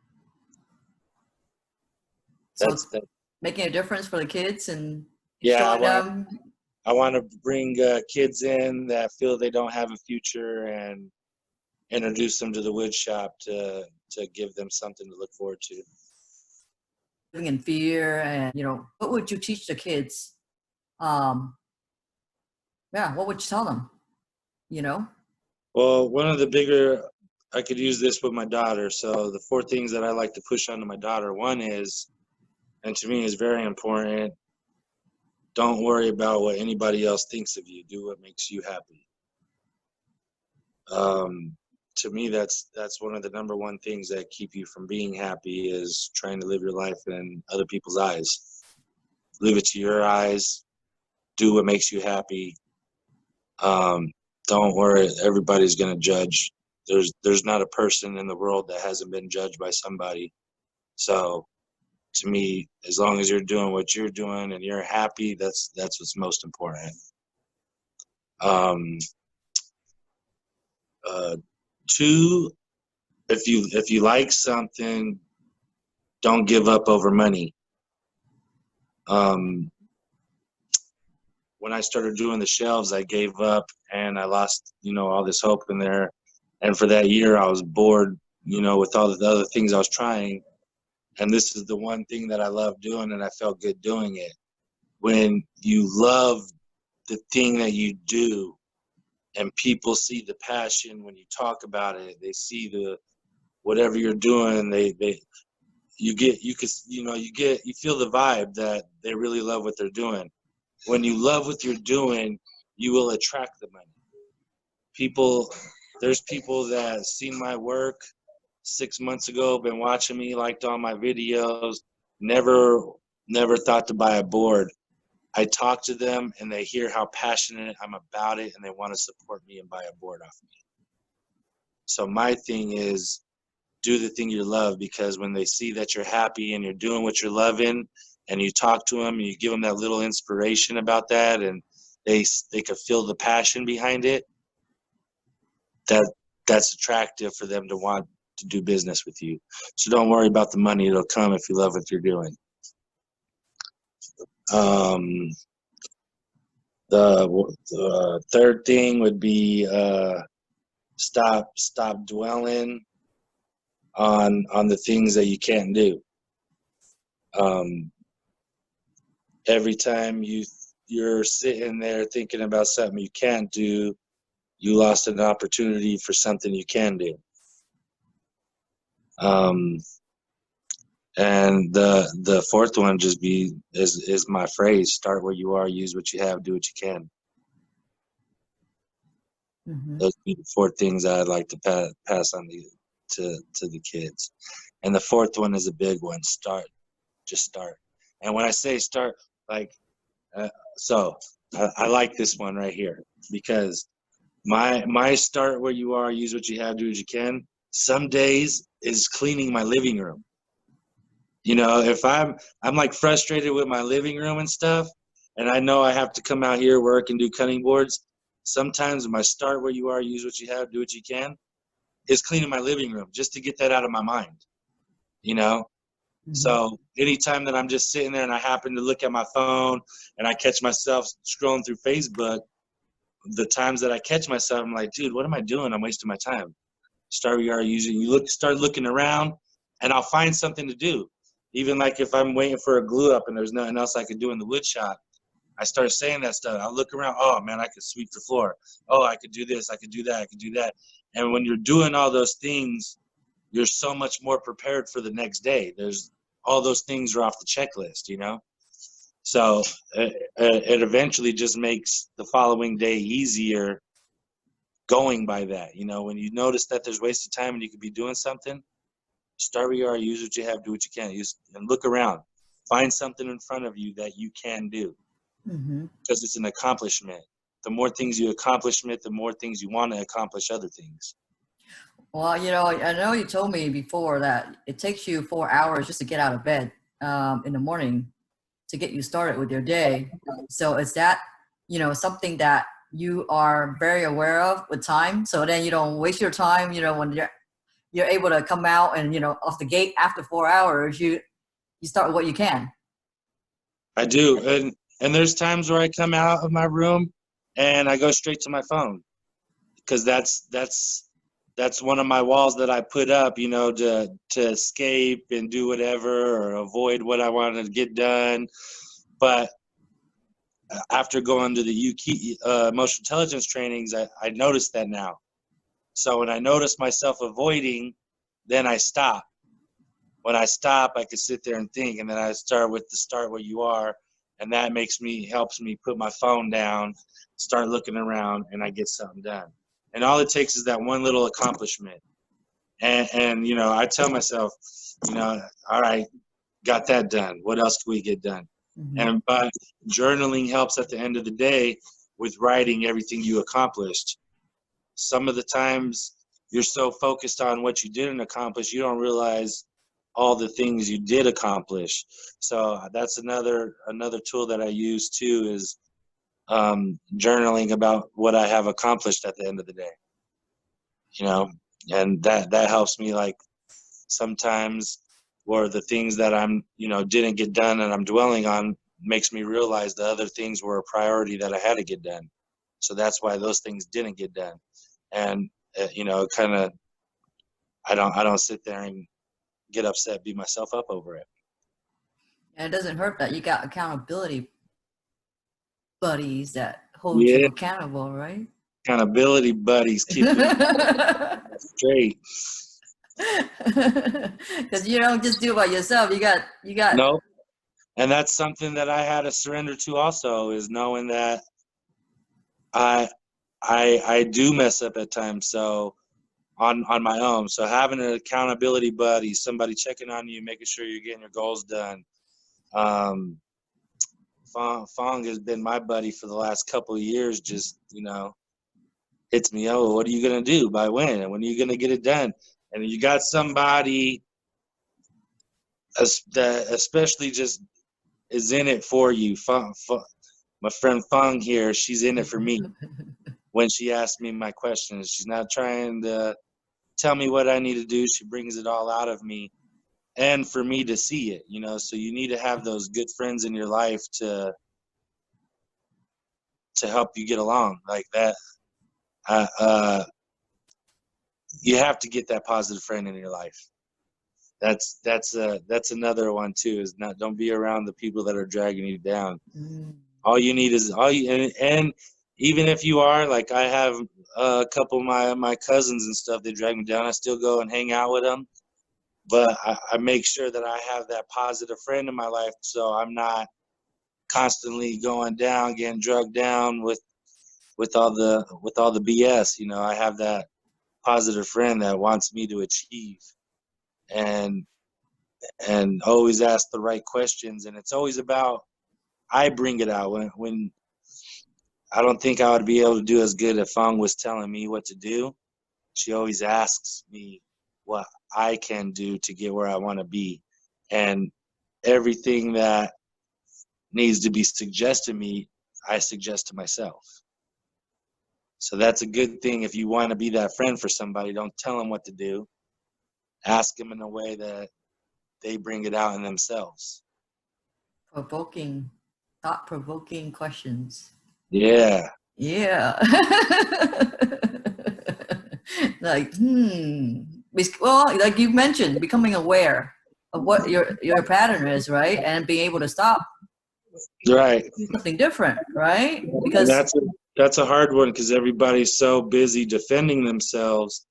Speaker 2: So it's making a difference for the kids and showing them.
Speaker 1: I want to bring kids in that feel they don't have a future and introduce them to the wood shop to give them something to look forward to.
Speaker 2: Living in fear, and what would you teach the kids? What would you tell them?
Speaker 1: Well, one of the bigger, I could use this with my daughter. So the 4 things that I like to push onto my daughter, one is, and to me is very important, don't worry about what anybody else thinks of you. Do what makes you happy. To me, that's one of the number 1 things that keep you from being happy is trying to live your life in other people's eyes. Live it to your eyes. Do what makes you happy. Don't worry, everybody's going to judge. There's not a person in the world that hasn't been judged by somebody. So to me, as long as you're doing what you're doing and you're happy, that's what's most important. 2, if you like something, don't give up over money. When I started doing the shelves, I gave up and I lost, all this hope in there. And for that year, I was bored, with all the other things I was trying. And this is the one thing that I love doing, and I felt good doing it. When you love the thing that you do, and people see the passion when you talk about it, they see whatever you're doing, you feel the vibe that they really love what they're doing. When you love what you're doing, you will attract the money. There's people that seen my work 6 months ago, been watching me, liked all my videos, never thought to buy a board. I talk to them and they hear how passionate I'm about it and they want to support me and buy a board off me. So my thing is, do the thing you love, because when they see that you're happy and you're doing what you're loving and you talk to them and you give them that little inspiration about that and they could feel the passion behind it, that's attractive for them to want to do business with you. So don't worry about the money. It'll come if you love what you're doing. The 3rd thing would be stop dwelling on the things that you can't do. Every time you're sitting there thinking about something you can't do, you lost an opportunity for something you can do. And the fourth one is my phrase: start where you are, use what you have, do what you can.
Speaker 2: Mm-hmm.
Speaker 1: Those are the four things I'd like to pass on to the kids. And the fourth one is a big one: start. Just start. And when I say start, like, I like this one right here, because my start where you are, use what you have, do what you can, some days is cleaning my living room. You know, if I'm like frustrated with my living room and stuff, and I know I have to come out here, work, and do cutting boards, sometimes my start where you are, use what you have, do what you can, is cleaning my living room just to get that out of my mind, you know?
Speaker 2: Mm-hmm.
Speaker 1: So anytime that I'm just sitting there and I happen to look at my phone and I catch myself scrolling through Facebook, the times that I catch myself, I'm like, dude, what am I doing? I'm wasting my time. Start where you are, start looking around, and I'll find something to do. Even like if I'm waiting for a glue up and there's nothing else I could do in the wood shop, I start saying that stuff. I look around, oh man, I could sweep the floor. Oh, I could do this, I could do that, I could do that. And when you're doing all those things, you're so much more prepared for the next day. There's all those things are off the checklist, you know? So it eventually just makes the following day easier going by that. You know, when you notice that there's wasted time and you could be doing something, start where you are, use what you have, do what you can, and look around. Find something in front of you that you can do,
Speaker 2: Mm-hmm.
Speaker 1: because it's an accomplishment. The more things you accomplish, the more things you want to accomplish other things.
Speaker 2: Well, you know, I know you told me before that it takes you 4 hours just to get out of bed in the morning to get you started with your day. So is that, you know, something that you are very aware of with time? So then you don't waste your time, you know, when you're able to come out and, you know, off the gate after 4 hours, you start with what you can.
Speaker 1: I do. And there's times where I come out of my room and I go straight to my phone, because that's one of my walls that I put up, you know, to escape and do whatever or avoid what I wanted to get done. But after going to the UK emotional intelligence trainings, I noticed that now. So when I notice myself avoiding, then I stop. When I stop, I can sit there and think, and then I start with the start where you are, and that helps me put my phone down, start looking around, and I get something done. And all it takes is that one little accomplishment. And you know, I tell myself, you know, all right, got that done. What else can we get done?
Speaker 2: Mm-hmm.
Speaker 1: And but journaling helps at the end of the day with writing everything you accomplished. Some of the times you're so focused on what you didn't accomplish, you don't realize all the things you did accomplish. So that's another tool that I use too, is journaling about what I have accomplished at the end of the day. You know, and that helps me, like, sometimes, or the things that I'm, you know, didn't get done and I'm dwelling on, makes me realize the other things were a priority that I had to get done. So that's why those things didn't get done. And you know, kind of, I don't sit there and get upset, beat myself up over it.
Speaker 2: And it doesn't hurt that you got accountability buddies that hold you
Speaker 1: Yeah,
Speaker 2: accountable, right?
Speaker 1: accountability buddies keep me straight.
Speaker 2: Because you don't just do it by yourself. You got.
Speaker 1: No, and that's something that I had to surrender to also, is knowing that I do mess up at times. So on my own. So having an accountability buddy, somebody checking on you, making sure you're getting your goals done. Fong has been my buddy for the last couple of years. Just, you know, hits me, oh, what are you gonna do by when, and when are you gonna get it done? And you got somebody that especially just is in it for you. My friend Fong here, she's in it for me. When she asks me my questions, she's not trying to tell me what I need to do. She brings it all out of me, and for me to see it, you know. So you need to have those good friends in your life to help you get along like that. You have to get that positive friend in your life. That's another one too, is not, don't be around the people that are dragging you down.
Speaker 2: Mm.
Speaker 1: All you need is and even if you are, like, I have a couple of my cousins and stuff, they drag me down, I still go and hang out with them, but I make sure that I have that positive friend in my life, so I'm not constantly going down, getting drugged down with all the BS. You know, I have that positive friend that wants me to achieve, and always ask the right questions, and it's always about, I bring it out when I don't think I would be able to do as good if Fong was telling me what to do. She always asks me what I can do to get where I want to be, and everything that needs to be suggested to me, I suggest to myself. So that's a good thing. If you want to be that friend for somebody, don't tell them what to do. Ask them in a way that they bring it out in themselves.
Speaker 2: Provoking, thought-provoking questions.
Speaker 1: Yeah.
Speaker 2: Yeah. Like, well, like you mentioned, becoming aware of what your pattern is, right? And being able to stop,
Speaker 1: Right.
Speaker 2: do something different, right?
Speaker 1: And
Speaker 2: Because
Speaker 1: that's a hard one, because everybody's so busy defending themselves,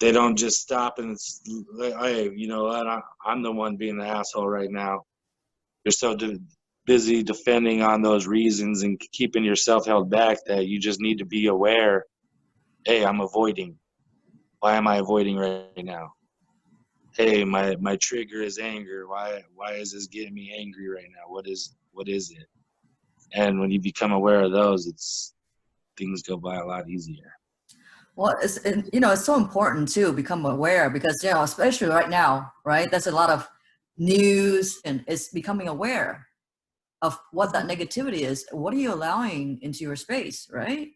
Speaker 1: they don't just stop and it's like, hey, you know what, I'm the one being the asshole right now. You're so busy defending on those reasons and keeping yourself held back that you just need to be aware. Hey, I'm avoiding. Why am I avoiding right now? Hey, my trigger is anger. Why is this getting me angry right now? What is it? And when you become aware of those, things go by a lot easier.
Speaker 2: well, it's so important to become aware, because, especially right now, right? There's a lot of news, and it's becoming aware of what that negativity is. What are you allowing into your space, right?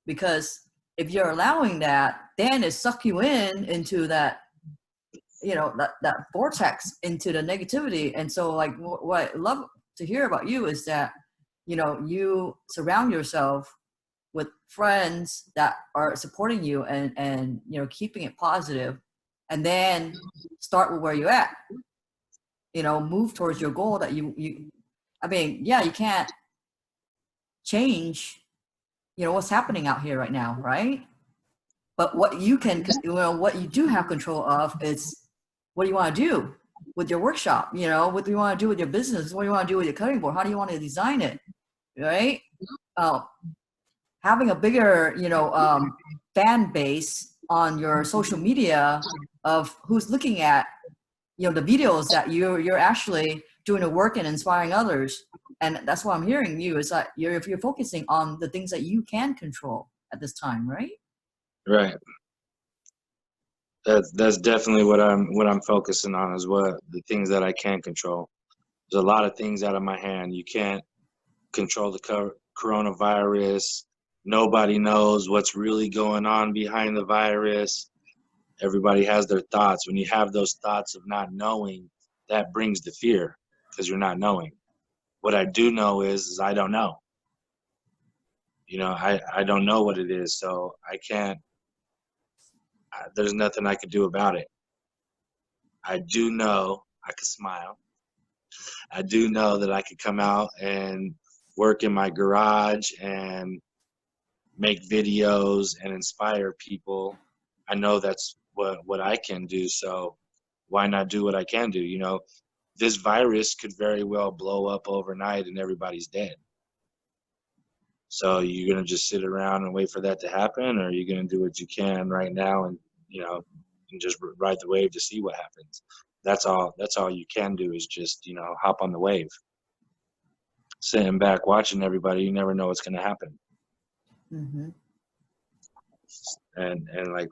Speaker 2: Because if you're allowing that, then it sucks you into that, that vortex, into the negativity. And so, like, what I love to hear about you is that, you surround yourself with friends that are supporting you, and keeping it positive, and then start with where you're at, move towards your goal that I mean, yeah, you can't change, what's happening out here right now, right? But what you can, what you do have control of is, what do you want to do with your workshop? What do you want to do with your business? What do you want to do with your cutting board? How do you want to design it, right? Having a bigger, fan base on your social media of who's looking at, the videos that you're actually doing the work and inspiring others. And that's what I'm hearing you is that if you're focusing on the things that you can control at this time, right?
Speaker 1: Right. That's definitely what I'm focusing on, is what the things that I can control. There's a lot of things out of my hand. You can't control the coronavirus. Nobody knows what's really going on behind the virus. Everybody has their thoughts. When you have those thoughts of not knowing, that brings the fear, because you're not knowing. What I do know is I don't know. I don't know what it is, so I can't. There's nothing I could do about it. I do know I could smile. I do know that I could come out and work in my garage and make videos and inspire people. I know that's what I can do, so why not do what I can do? This virus could very well blow up overnight and everybody's dead. So you're going to just sit around and wait for that to happen, or are you going to do what you can right now and just ride the wave to see what happens? That's all you can do, is just, hop on the wave. Sitting back watching everybody, you never know what's going to happen.
Speaker 2: Mm-hmm.
Speaker 1: And like,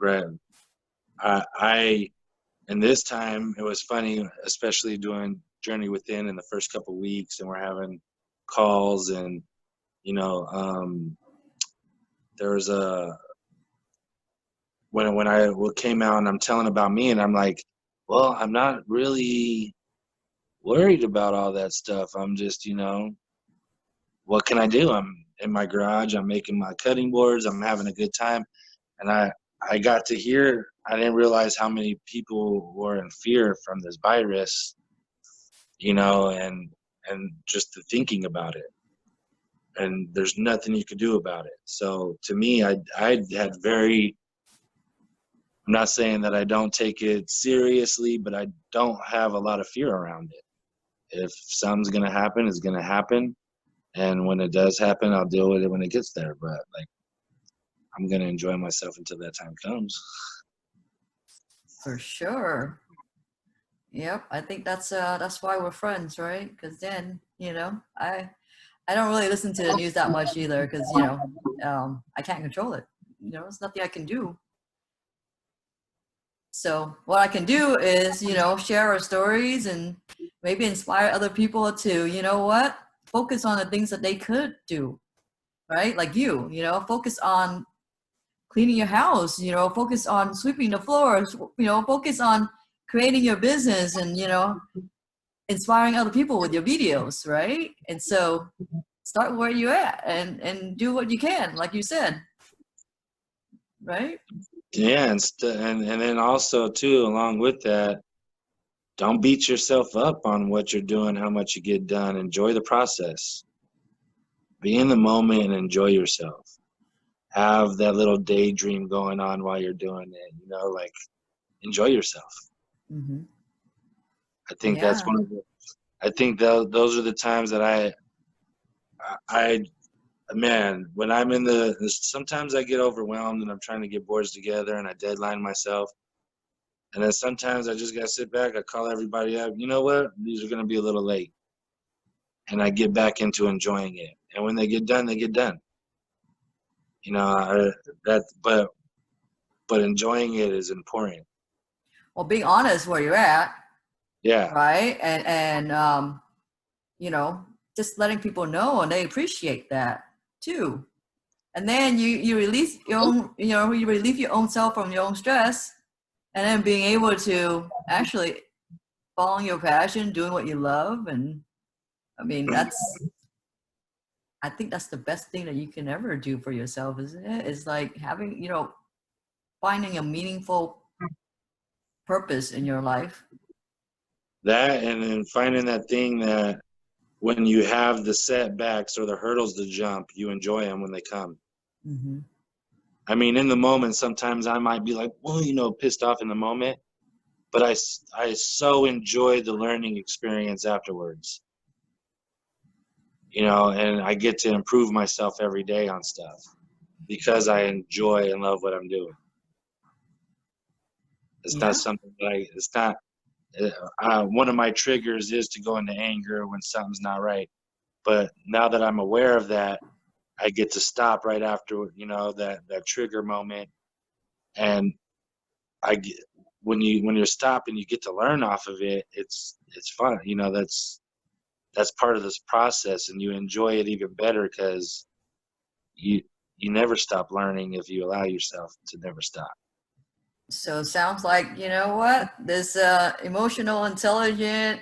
Speaker 1: and this time it was funny, especially doing Journey Within in the first couple of weeks, and we're having calls, and there was when I came out and I'm telling about me, and I'm like, well, I'm not really worried about all that stuff. I'm just, what can I do? I'm in my garage, I'm making my cutting boards, I'm having a good time. And I got to hear I didn't realize how many people were in fear from this virus, you know, and just the thinking about it. And there's nothing you could do about it. So to me, I had very, I'm not saying that I don't take it seriously, but I don't have a lot of fear around it. If something's going to happen, it's going to happen. And when it does happen, I'll deal with it when it gets there. But like, I'm going to enjoy myself until that time comes.
Speaker 2: For sure. Yep. I think that's why we're friends, right? Because then, you know, I don't really listen to the news that much either, because, you know, I can't control it. You know, there's nothing I can do. So what I can do is, you know, share our stories and maybe inspire other people to, you know what, focus on the things that they could do, right? Like you know, focus on cleaning your house, you know, focus on sweeping the floors, you know, focus on creating your business and, you know, inspiring other people with your videos, right? And so start where you're at and do what you can, like you said, right?
Speaker 1: Yeah, and then also too, along with that, don't beat yourself up on what you're doing, how much you get done. Enjoy the process. Be in the moment and enjoy yourself. Have that little daydream going on while you're doing it. You know, like enjoy yourself.
Speaker 2: Mm-hmm.
Speaker 1: I think that's
Speaker 2: Yeah.
Speaker 1: one of the. I think those are the times that I man, when I'm in sometimes I get overwhelmed and I'm trying to get boards together and I deadline myself. And then sometimes I just got to sit back. I call everybody up. You know what? These are going to be a little late. And I get back into enjoying it. And when they get done, they get done. You know, but enjoying it is important.
Speaker 2: Well, being honest where you're at,
Speaker 1: Yeah.
Speaker 2: right? And you know, just letting people know and they appreciate that too. And then you release your own, you know, you relieve your own self from your own stress, and then being able to actually following your passion, doing what you love. And I mean, I think that's the best thing that you can ever do for yourself, isn't it? It's like having, you know, finding a meaningful purpose in your life.
Speaker 1: That and then finding that thing that when you have the setbacks or the hurdles to jump, you enjoy them when they come.
Speaker 2: Mm-hmm.
Speaker 1: I mean, in the moment, sometimes I might be like, well, you know, pissed off in the moment, but I so enjoy the learning experience afterwards, you know, and I get to improve myself every day on stuff because I enjoy and love what I'm doing. It's not
Speaker 2: Yeah.
Speaker 1: something like, it's not, one of my triggers is to go into anger when something's not right. But now that I'm aware of that, I get to stop right after, you know, that trigger moment. And I get, when you're stopping, you get to learn off of it. It's fun. You know, that's part of this process, and you enjoy it even better because you never stop learning if you allow yourself to never stop.
Speaker 2: So it sounds like, you know what, this emotional intelligent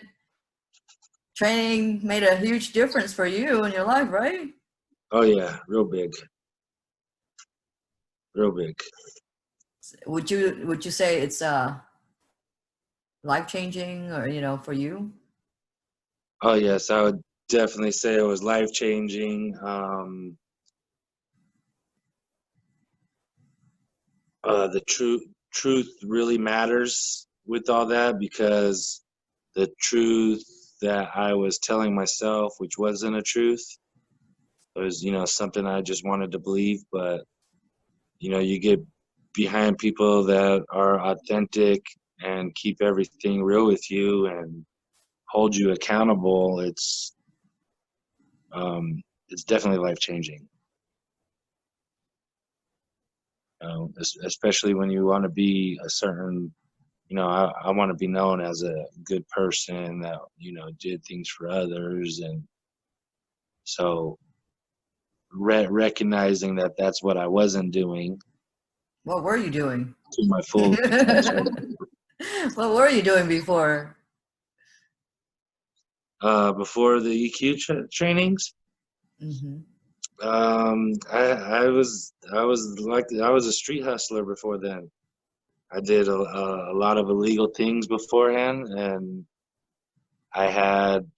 Speaker 2: training made a huge difference for you in your life, right?
Speaker 1: Oh yeah, real big, real big.
Speaker 2: Would you say it's life changing, or you know, for you?
Speaker 1: Oh yes, I would definitely say it was life changing. The truth really matters with all that, because the truth that I was telling myself, which wasn't a truth, it was, you know, something I just wanted to believe. But you know, you get behind people that are authentic and keep everything real with you and hold you accountable. It's definitely life changing. Especially when you want to be a certain, you know, I want to be known as a good person that, you know, did things for others. And so recognizing that that's what I wasn't doing
Speaker 2: What were you doing?
Speaker 1: to my full potential.
Speaker 2: What were you doing before?
Speaker 1: Before the EQ trainings,
Speaker 2: Mm-hmm.
Speaker 1: I was a street hustler before then. I did a lot of illegal things beforehand, and I had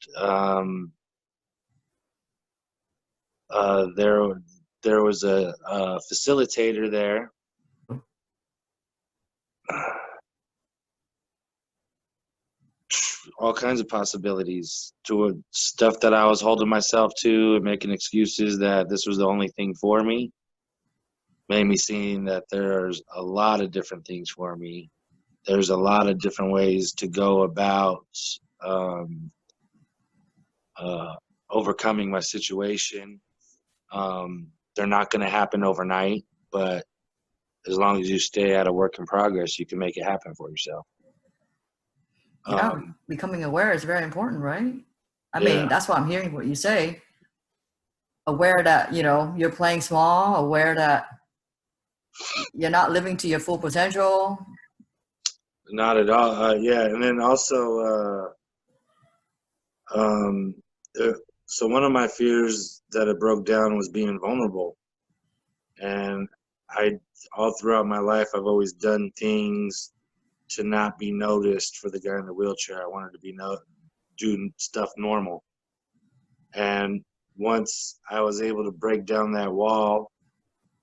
Speaker 1: there was a facilitator there. All kinds of possibilities to stuff that I was holding myself to and making excuses that this was the only thing for me. Made me seeing that there's a lot of different things for me. There's a lot of different ways to go about um, overcoming my situation. They're not going to happen overnight, but as long as you stay at a work in progress, you can make it happen for yourself.
Speaker 2: Yeah, becoming aware is very important, right? I
Speaker 1: Yeah.
Speaker 2: mean, that's what I'm hearing what you say. Aware that, you know, you're playing small, aware that you're not living to your full potential.
Speaker 1: Not at all. Yeah, and then also, um, uh, so one of my fears that it broke down was being vulnerable, and all throughout my life, I've always done things to not be noticed for the guy in the wheelchair. I wanted to be doing stuff normal, and once I was able to break down that wall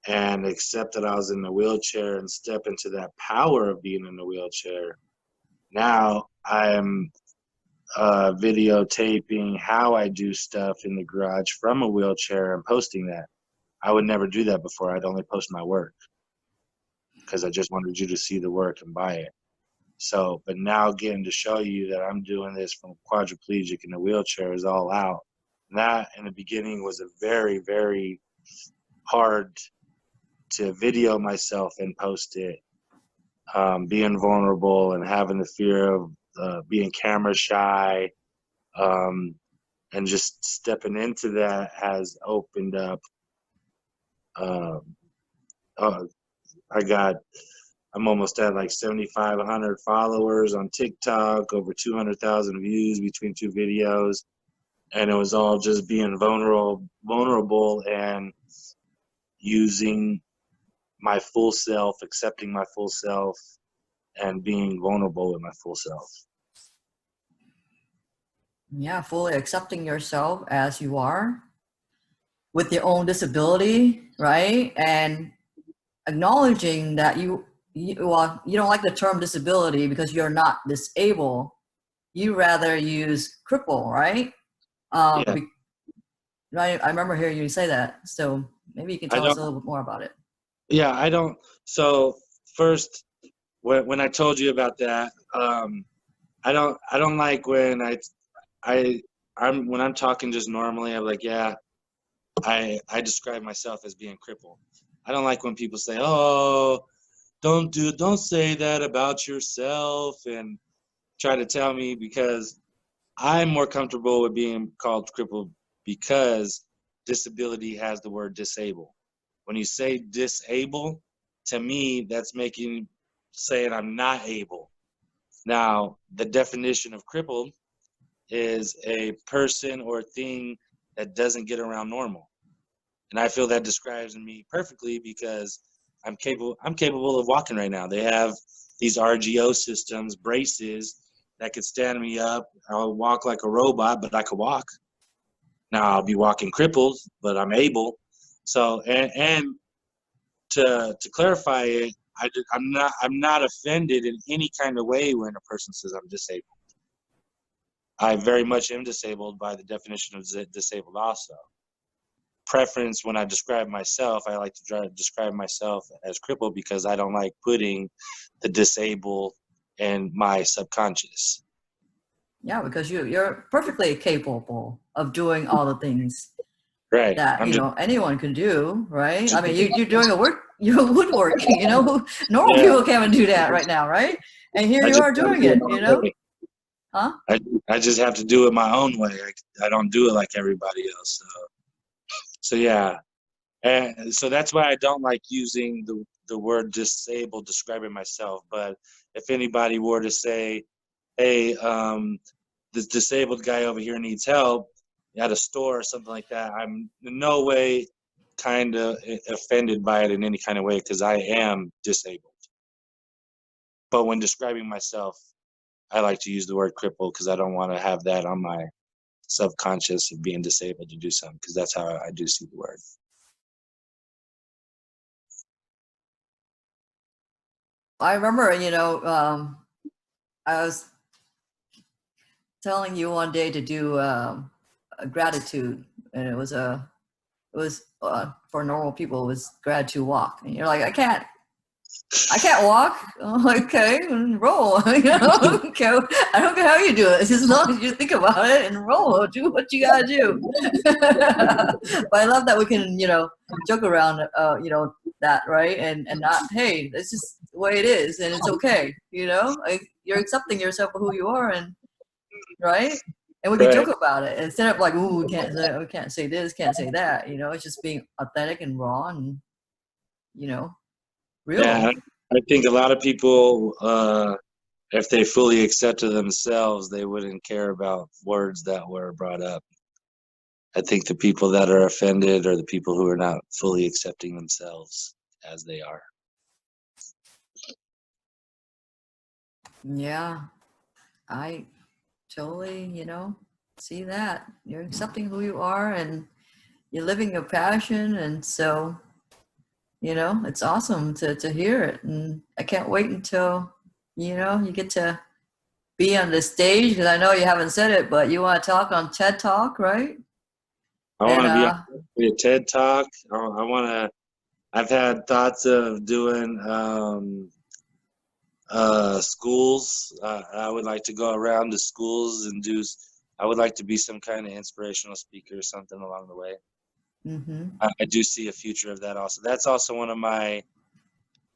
Speaker 1: and accept that I was in the wheelchair and step into that power of being in the wheelchair, now I'm videotaping how I do stuff in the garage from a wheelchair and posting that. I would never do that before. I'd only post my work because I just wanted you to see the work and buy it. So, but now getting to show you that I'm doing this from quadriplegic in the wheelchair is all out. And that in the beginning was a very, very hard to video myself and post it. Being vulnerable and having the fear of being camera shy, and just stepping into that has opened up. Uh, uh, I'm almost at like 7,500 followers on TikTok, over 200,000 views between two videos, and it was all just being vulnerable and using my full self, accepting my full self, and being vulnerable with my full self.
Speaker 2: Yeah, fully accepting yourself as you are with your own disability, right? And acknowledging that you don't like the term disability because you're not disabled. You rather use cripple, right?
Speaker 1: Yeah,
Speaker 2: Right. I remember hearing you say that. So maybe you can
Speaker 1: I
Speaker 2: tell us
Speaker 1: don't.
Speaker 2: a little bit more about it.
Speaker 1: Yeah, I don't. So first, when I told you about that, I don't like when when I'm talking just normally. I'm like, yeah, I describe myself as being crippled. I don't like when people say, "Oh, don't say that about yourself," and try to tell me, because I'm more comfortable with being called crippled because disability has the word disable. When you say disable, to me, that's saying I'm not able. Now, the definition of crippled is a person or thing that doesn't get around normal. And I feel that describes me perfectly because I'm capable of walking right now. They have these RGO systems, braces that could stand me up. I'll walk like a robot, but I could walk. Now I'll be walking crippled, but I'm able. So and to clarify it, I'm not offended in any kind of way when a person says I'm disabled. I very much am disabled by the definition of disabled also. Preference when I describe myself, I like to describe myself as crippled because I don't like putting the disabled in my subconscious.
Speaker 2: Yeah, because you're perfectly capable of doing all the things
Speaker 1: Right.
Speaker 2: that
Speaker 1: I'm just,
Speaker 2: anyone can do, right? I
Speaker 1: just
Speaker 2: mean, you're doing you're woodworking. Normal
Speaker 1: yeah.
Speaker 2: people can't do that right now, right? And here
Speaker 1: I
Speaker 2: you
Speaker 1: just
Speaker 2: are
Speaker 1: have to
Speaker 2: doing
Speaker 1: do it
Speaker 2: it.
Speaker 1: my way.
Speaker 2: Huh?
Speaker 1: I just have to do it my own way. I don't do it like everybody else. So yeah. And so that's why I don't like using the word disabled describing myself. But if anybody were to say, hey, this disabled guy over here needs help at a store or something like that, I'm in no way kind of offended by it in any kind of way because I am disabled. but when describing myself, I like to use the word cripple because I don't want to have that on my subconscious of being disabled to do something, because that's how I do see the word.
Speaker 2: I remember, I was telling you one day to do a gratitude, and it was for normal people, it was gratitude walk, and you're like, I can't walk. I'm like, okay, roll. Okay, I don't care how you do it, as long as you think about it and roll. Do what you gotta do. But I love that we can, joke around, that, right? And not, hey, this is the way it is, and it's okay. Like, you're accepting yourself for who you are, and right. And we can joke about it instead of like, ooh, we can't say this, can't say that. It's just being authentic and raw and real.
Speaker 1: Yeah, I think a lot of people, if they fully accepted themselves, they wouldn't care about words that were brought up. I think the people that are offended are the people who are not fully accepting themselves as they are.
Speaker 2: Yeah, I totally, see that. You're accepting who you are and you're living your passion. And so, it's awesome to hear it. And I can't wait until, you get to be on the stage, because I know you haven't said it, but you want to talk on TED Talk, right?
Speaker 1: I want to be a TED Talk. I've had thoughts of doing schools. I would like to go around to schools and I would like to be some kind of inspirational speaker or something along the way.
Speaker 2: Mm-hmm.
Speaker 1: I do see a future of that also. That's also one of my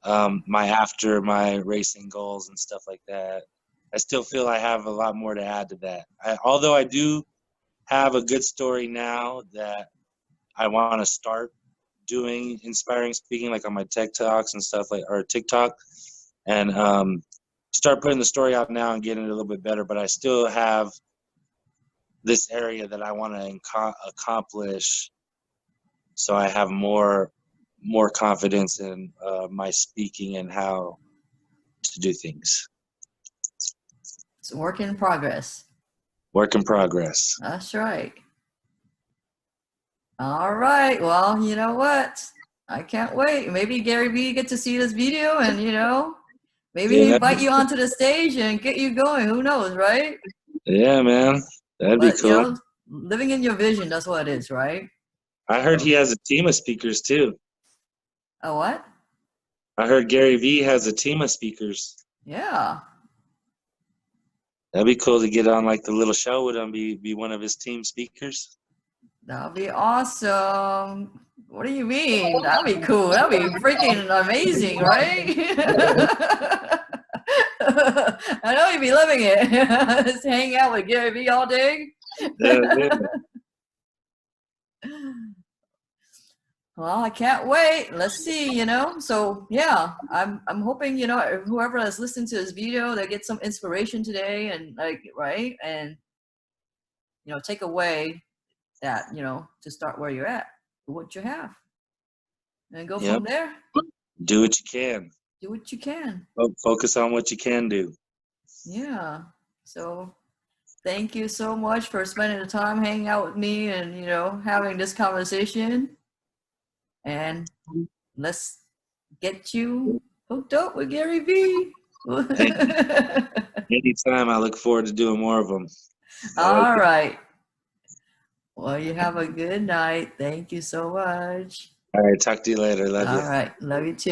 Speaker 1: after my racing goals and stuff like that. I still feel I have a lot more to add to that. Although I do have a good story now that I want to start doing inspiring speaking, like on my tech talks and stuff, or TikTok, and start putting the story out now and getting it a little bit better. But I still have this area that I want to accomplish, so I have more confidence in my speaking and how to do things.
Speaker 2: It's a work in progress.
Speaker 1: Work in progress.
Speaker 2: That's right. All right. Well, you know what? I can't wait. Maybe Gary Vee get to see this video and, maybe he invite you onto the stage and get you going. Who knows, right?
Speaker 1: Yeah, man. That'd be cool.
Speaker 2: Living in your vision, that's what it is, right?
Speaker 1: I heard he has a team of speakers too.
Speaker 2: A what?
Speaker 1: I heard Gary Vee has a team of speakers.
Speaker 2: Yeah.
Speaker 1: That'd be cool to get on like the little show with him, be one of his team speakers.
Speaker 2: That'd be awesome. What do you mean? That'd be cool. That'd be freaking amazing, right? I know you'd be loving it. Just hang out with Gary Vee all day.
Speaker 1: Yeah.
Speaker 2: Well, I can't wait. Let's see, So yeah, I'm hoping, whoever is listening to this video, they get some inspiration today and right? And take away that, to start where you're at, what you have. And go from there.
Speaker 1: Do what you can.
Speaker 2: Do what you can.
Speaker 1: Focus on what you can do.
Speaker 2: Yeah. So thank you so much for spending the time hanging out with me and, having this conversation. And let's get you hooked up with Gary Vee.
Speaker 1: Anytime. I look forward to doing more of them.
Speaker 2: All right. Well, you have a good night. Thank you so much.
Speaker 1: All right. Talk to you later. Love you.
Speaker 2: All right. Love you too.